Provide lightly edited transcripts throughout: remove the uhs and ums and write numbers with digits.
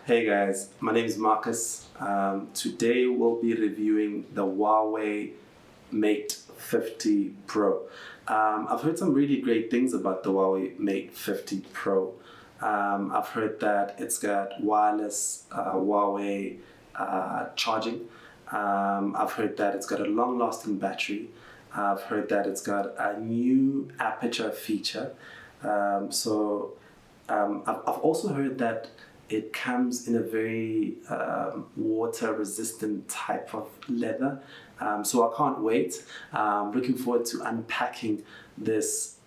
Hey guys, my name is Marcus. Today we'll be reviewing the Huawei Mate 50 Pro. I've heard some really great things about the Huawei Mate 50 Pro. I've heard that it's got wireless Huawei charging. I've heard that it's got a long-lasting battery. I've heard that it's got a new aperture feature. I've also heard that it comes in a very water-resistant type of leather. So I can't wait. Looking forward to unpacking this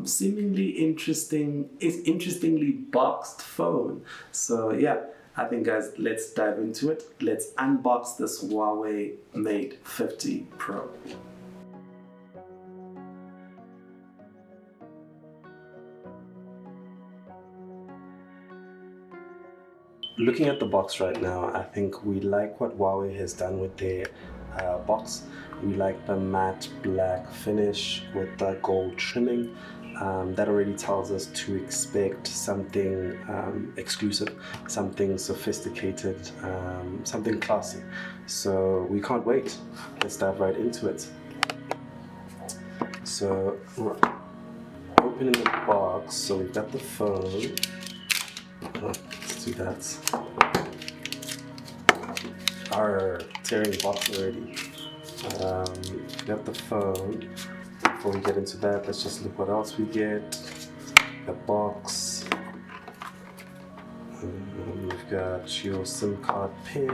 seemingly interestingly boxed phone. So yeah, I think guys, let's dive into it. Let's unbox this Huawei Mate 50 Pro. Looking at the box right now, I think we like what Huawei has done with their box. We like the matte black finish with the gold trimming. That already tells us to expect something exclusive, something sophisticated, something classy. So we can't wait. Let's dive right into it. So opening the box, so we've got the phone. Let's do that. Tearing the box already. We got the phone. Before we get into that, let's just look what else we get. The box. We've got your SIM card pin.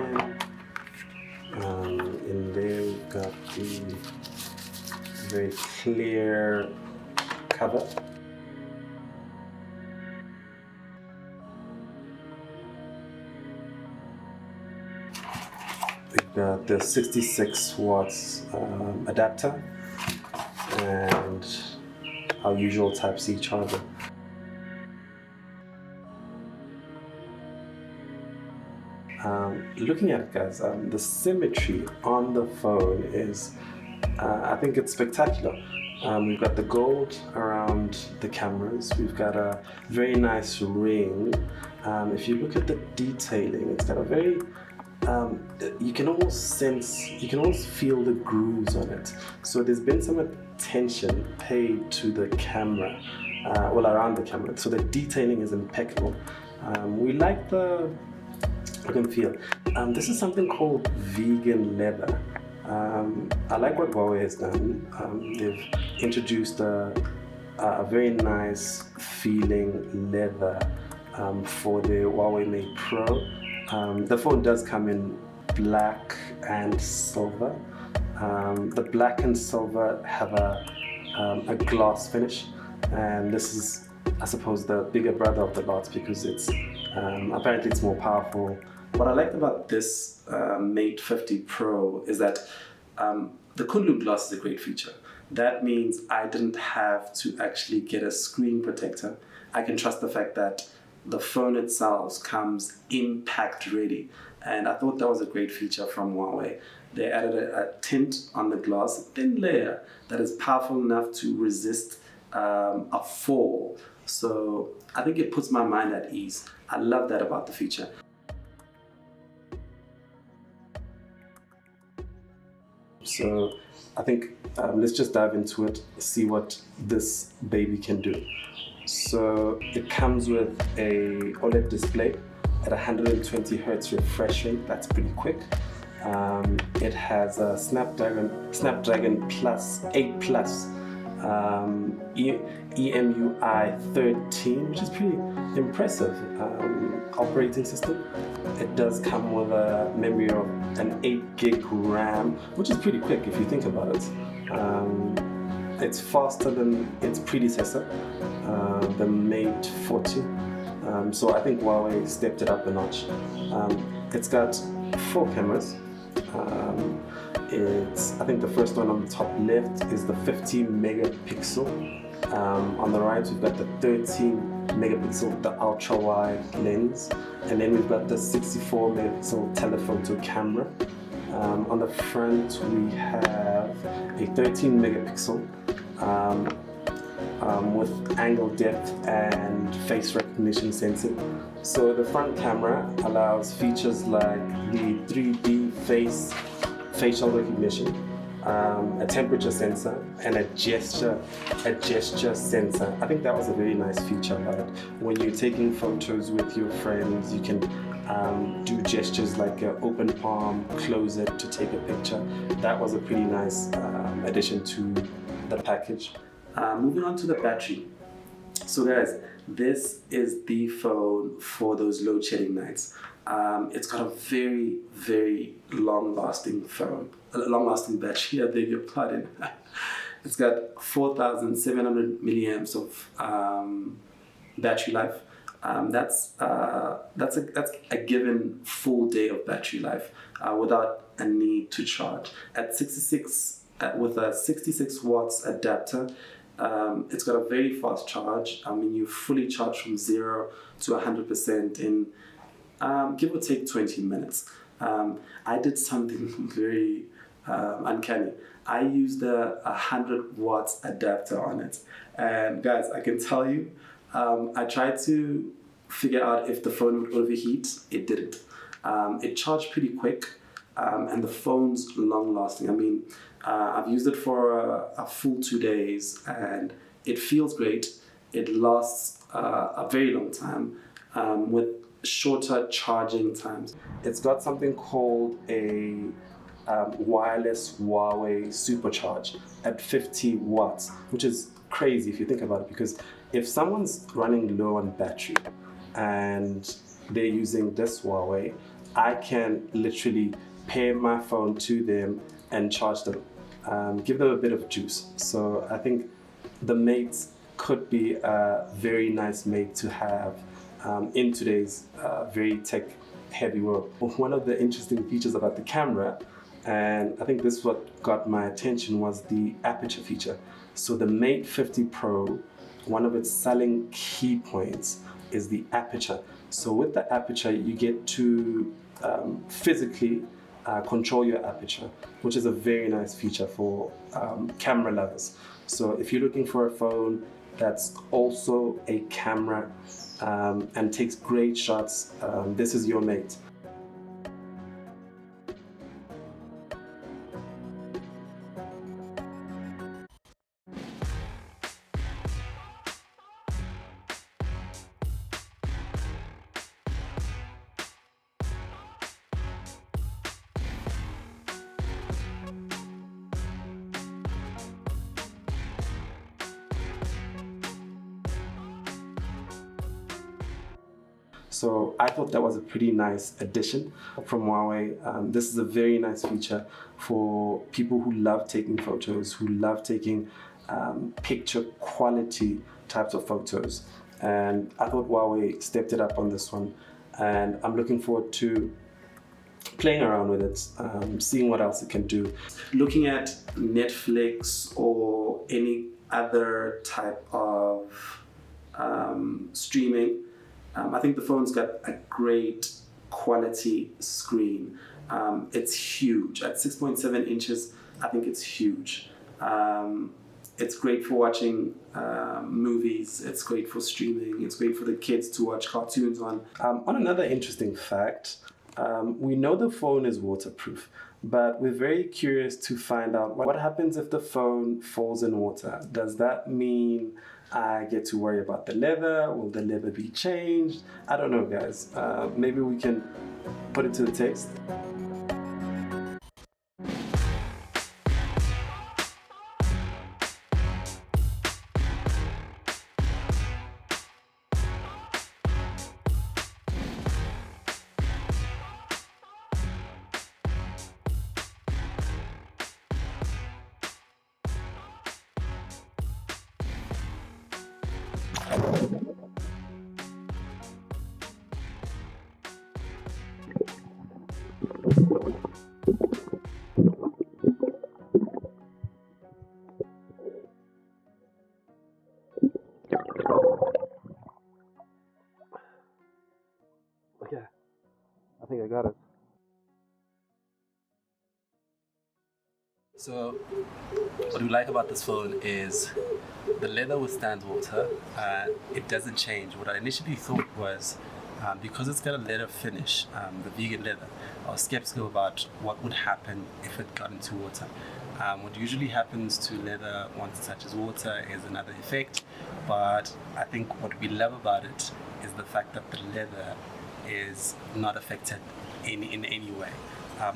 In there we've got the very clear cover. We've got the 66 watts adapter and our usual Type-C charger. Looking at it guys, the symmetry on the phone is, I think it's spectacular. We've got the gold around the cameras, we've got a very nice ring. If you look at the detailing, it's got a very you can almost feel the grooves on it. So there's been some attention paid to the camera, around the camera. So the detailing is impeccable. We like the look and feel. This is something called vegan leather. I like what Huawei has done. They've introduced a very nice feeling leather for the Huawei Mate Pro. The phone does come in black and silver. The black and silver have a glass finish, and this is, I suppose, the bigger brother of the lot because it's apparently it's more powerful. What I liked about this Mate 50 Pro is that the Kunlun glass is a great feature. That means I didn't have to actually get a screen protector. I can trust the fact that the phone itself comes impact ready, and I thought that was a great feature from Huawei. They added a tint on the glass, a thin layer that is powerful enough to resist a fall. So I think it puts my mind at ease. I love that about the feature. So I think let's just dive into it, see what this baby can do. So it comes with a OLED display at 120 Hz refresh rate. That's pretty quick. It has a Snapdragon Plus 8 Plus EMUI 13, which is pretty impressive operating system. It does come with a memory of an 8 gig RAM, which is pretty quick if you think about it. It's faster than its predecessor, the Mate 40. So I think Huawei stepped it up a notch. It's got 4 cameras. I think the first one on the top left is the 50 megapixel. On the right we've got the 13 megapixel, the ultra wide lens, and then we've got the 64 megapixel telephoto camera. On the front we have a 13 megapixel with angle depth and face recognition sensing. So the front camera allows features like the 3D facial recognition, a temperature sensor, and a gesture sensor. I think that was a very nice feature about it. When you're taking photos with your friends, you can do gestures like open palm, close it to take a picture. That was a pretty nice addition to the package. Moving on to the battery. So guys, this is the phone for those load shedding nights. It's got a very, very long-lasting battery. I beg your pardon. It's got 4,700 milliamps of battery life. That's a given full day of battery life without a need to charge. At 66 with a 66 watts adapter. It's got a very fast charge. I mean, you fully charge from 0 to 100% in give or take 20 minutes. I did something very uncanny. I used a 100 watts adapter on it. And guys, I can tell you, I tried to figure out if the phone would overheat. It didn't. It charged pretty quick, and the phone's long lasting. I mean, I've used it for a full 2 days and it feels great. It lasts a very long time with shorter charging times. It's got something called a wireless Huawei supercharge at 50 watts, which is crazy if you think about it, because if someone's running low on battery and they're using this Huawei, I can literally pair my phone to them and charge them, give them a bit of juice. So I think the Mate could be a very nice Mate to have in today's very tech heavy world. One of the interesting features about the camera, and I think this is what got my attention, was the aperture feature. So the Mate 50 Pro, one of its selling key points is the aperture. So with the aperture, you get to physically control your aperture, which is a very nice feature for camera lovers. So if you're looking for a phone that's also a camera and takes great shots, this is your Mate. So I thought that was a pretty nice addition from Huawei. This is a very nice feature for people who love taking photos, who love taking picture quality types of photos. And I thought Huawei stepped it up on this one. And I'm looking forward to playing around with it, seeing what else it can do. Looking at Netflix or any other type of streaming, I think the phone's got a great quality screen. It's huge. At 6.7 inches, I think it's huge. It's great for watching movies. It's great for streaming. It's great for the kids to watch cartoons on. On another interesting fact, we know the phone is waterproof, but we're very curious to find out what happens if the phone falls in water. Does that mean I get to worry about the leather? Will the leather be changed? I don't know, guys. Maybe we can put it to the test. Okay, I think I got it. So what we like about this phone is the leather withstands water. It doesn't change. What I initially thought was, because it's got a leather finish, the vegan leather, I was skeptical about what would happen if it got into water. What usually happens to leather once it touches water is another effect, but I think what we love about it is the fact that the leather is not affected in any way.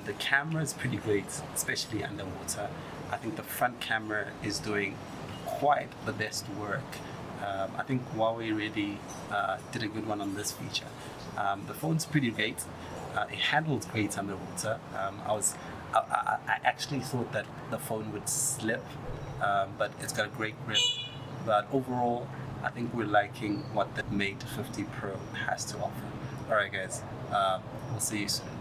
The camera is pretty great, especially underwater. I think the front camera is doing quite the best work. I think Huawei really did a good one on this feature. The phone's pretty great. It handles great underwater. I actually thought that the phone would slip, but it's got a great grip. But overall, I think we're liking what the Mate 50 Pro has to offer. Alright guys, we'll see you soon.